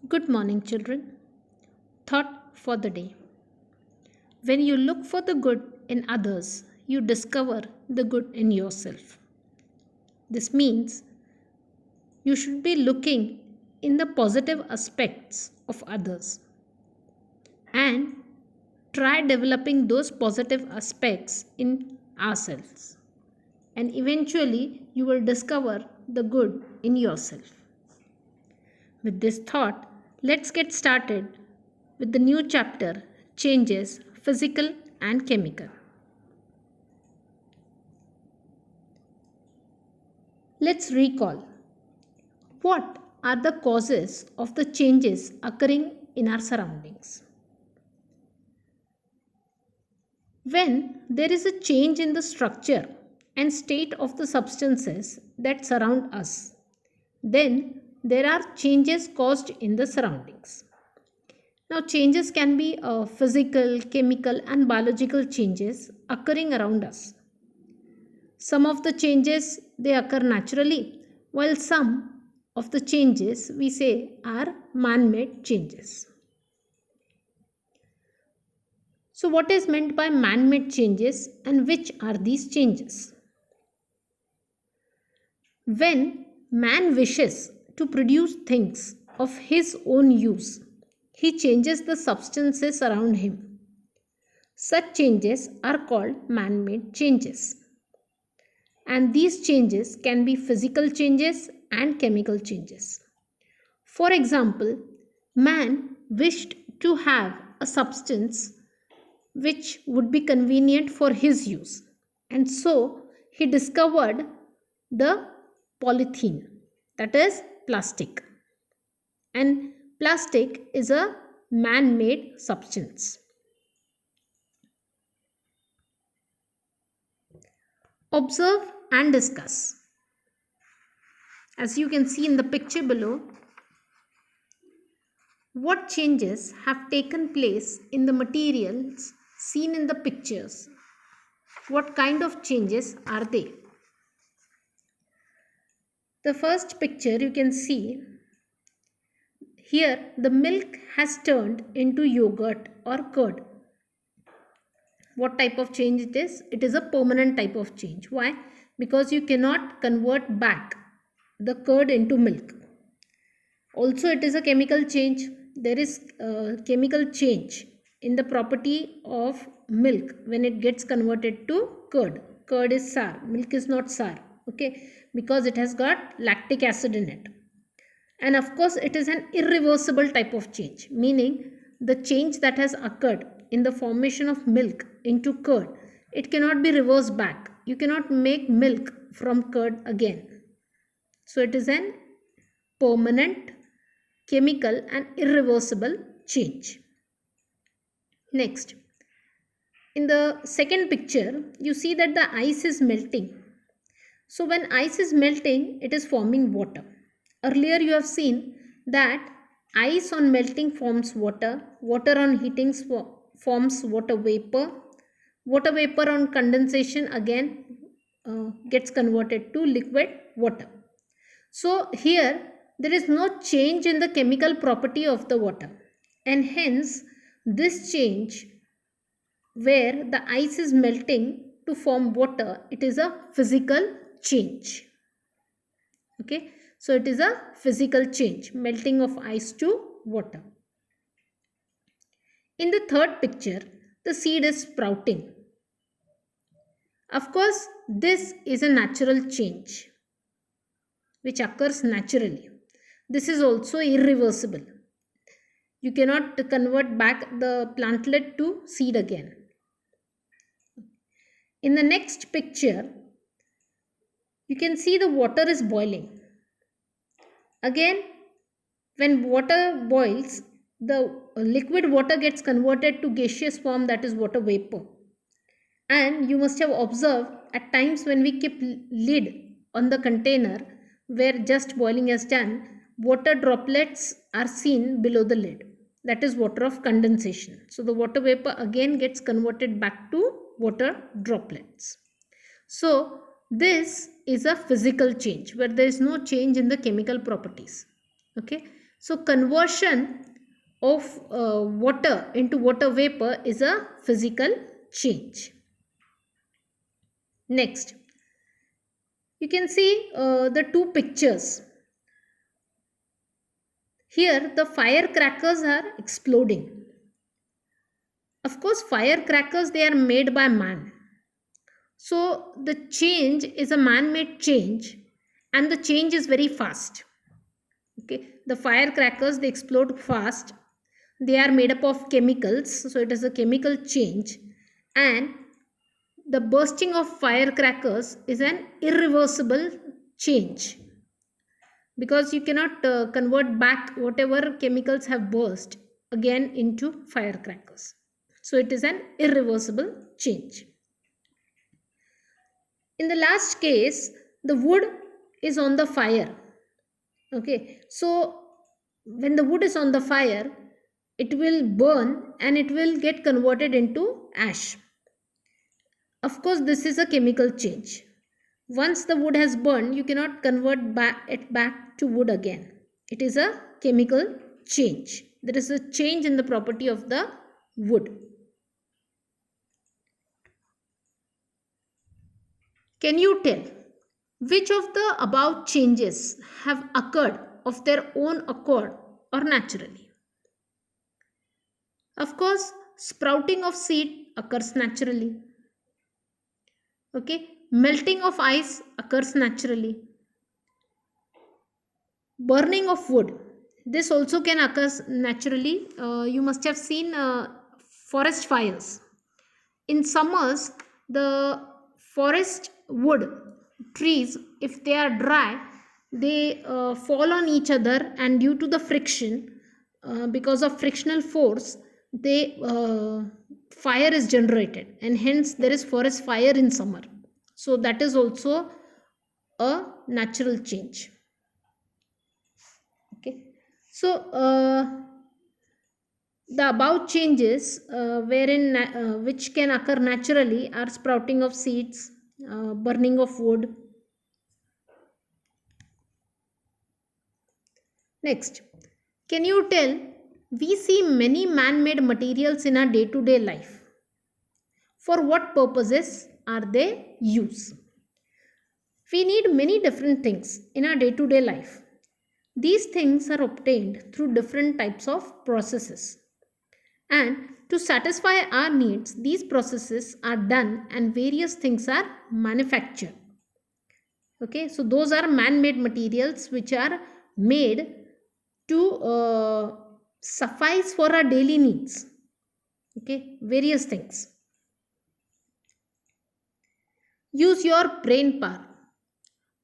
Good morning, children. Thought for the day. When you look for the good in others, you discover the good in yourself. This means you should be looking in the positive aspects of others and try developing those positive aspects in ourselves. And eventually, you will discover the good in yourself. With this thought, let's get started with the new chapter Changes Physical and Chemical. Let's recall what are the causes of the changes occurring in our surroundings. When there is a change in the structure and state of the substances that surround us, then there are changes caused in the surroundings. Now, changes can be physical, chemical, and biological changes occurring around us. Some of the changes they occur naturally, while some of the changes we say are man-made changes. So, what is meant by man-made changes and which are these changes? When man wishes to produce things of his own use, he changes the substances around him. Such changes are called man-made changes. And these changes can be physical changes and chemical changes. For example, man wished to have a substance which would be convenient for his use, and so he discovered the polythene, that is plastic. And plastic is a man made substance. Observe and discuss. As you can see in the picture below, what changes have taken place in the materials seen in the pictures? What kind of changes are they? The first picture you can see here, the milk has turned into yogurt or curd. What type of change it is? It is a permanent type of change. Why? Because you cannot convert back the curd into milk. Also, it is a chemical change. There is a chemical change in the property of milk when it gets converted to curd. Curd is sour, milk is not sour, okay, because it has got lactic acid in it. And of course, it is an irreversible type of change, meaning the change that has occurred in the formation of milk into curd, it cannot be reversed back. You cannot make milk from curd again. So it is an permanent, chemical, and irreversible change. Next, in the second picture, you see that the ice is melting. So when ice is melting, it is forming water. Earlier you have seen that ice on melting forms water, water on heating forms water vapor on condensation again gets converted to liquid water. So here there is no change in the chemical property of the water, and hence this change where the ice is melting to form water, it is a physical change. Okay, so it is a physical change, melting of ice to water. In the third picture, the seed is sprouting. Of course, this is a natural change which occurs naturally. This is also irreversible. You cannot convert back the plantlet to seed again. In the next picture, you can see the water is boiling. Again, when water boils, the liquid water gets converted to gaseous form, that is water vapor. And you must have observed at times when we keep lid on the container where just boiling is done, water droplets are seen below the lid. That is water of condensation. So the water vapor again gets converted back to water droplets. So this is a physical change where there is no change in the chemical properties. Okay. So conversion of water into water vapor is a physical change. Next, you can see the two pictures. Here the firecrackers are exploding. Of course, firecrackers, they are made by man. So the change is a man-made change, and the change is very fast. Okay, the firecrackers, they explode fast. They are made up of chemicals, so it is a chemical change, and the bursting of firecrackers is an irreversible change, because you cannot convert back whatever chemicals have burst again into firecrackers. So it is an irreversible change. In the last case, the wood is on the fire. Okay, so when the wood is on the fire, it will burn and it will get converted into ash. Of course, this is a chemical change. Once the wood has burned, you cannot convert it back to wood again. It is a chemical change. There is a change in the property of the wood. Can you tell which of the above changes have occurred of their own accord or naturally? Of course, sprouting of seed occurs naturally. Okay, melting of ice occurs naturally. Burning of wood, this also can occur naturally. You must have seen forest fires. In summers, the forest wood trees, if they are dry, they fall on each other, and due to the friction, because of frictional force, they fire is generated, and hence there is forest fire in summer. So that is also a natural change. Okay, so the above changes which can occur naturally are sprouting of seeds, burning of wood. Next, can you tell, we see many man-made materials in our day-to-day life. For what purposes are they used? We need many different things in our day-to-day life. These things are obtained through different types of processes. And to satisfy our needs, these processes are done and various things are manufactured. Okay, so those are man-made materials which are made to suffice for our daily needs. Okay, various things. Use your brain power.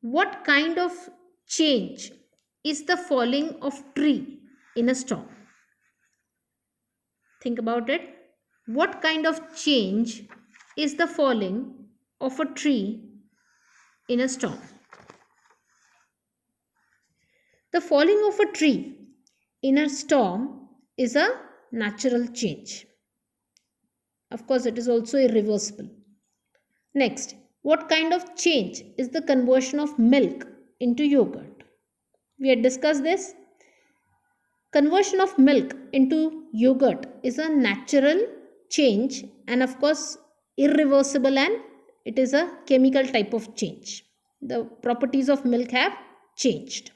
What kind of change is the falling of tree in a storm? Think about it. What kind of change is the falling of a tree in a storm? The falling of a tree in a storm is a natural change. Of course, it is also irreversible. Next, what kind of change is the conversion of milk into yogurt? We had discussed this. Conversion of milk into yogurt is a natural change, and of course irreversible, and it is a chemical type of change. The properties of milk have changed.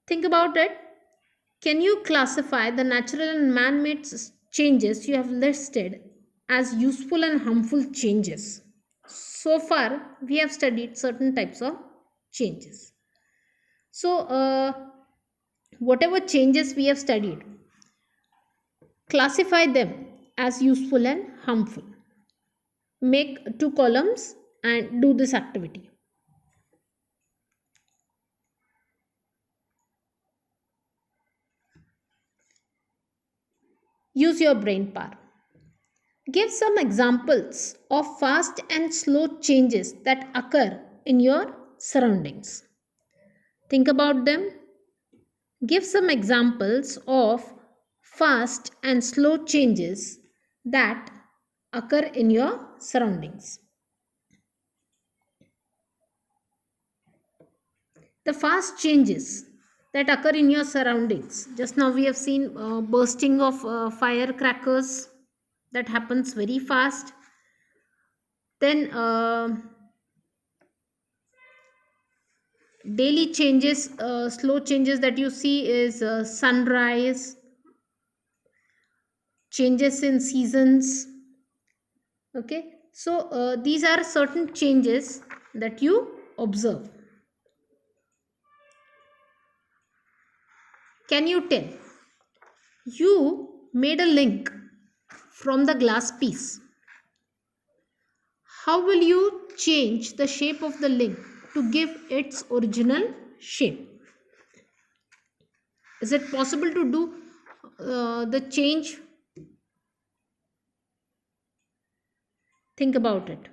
Think about it. Can you classify the natural and man-made changes you have listed as useful and harmful changes? So far, we have studied certain types of changes. So, whatever changes we have studied, classify them as useful and harmful. Make 2 columns and do this activity. Use your brain power. Give some examples of fast and slow changes that occur in your surroundings. Think about them. Give some examples of fast and slow changes that occur in your surroundings. The fast changes that occur in your surroundings. Just now we have seen bursting of firecrackers that happens very fast. Then daily changes, slow changes that you see is sunrise, changes in seasons. Okay, so these are certain changes that you observe. Can you tell? You made a link from the glass piece. How will you change the shape of the link to give its original shape? Is it possible to do the change? Think about it.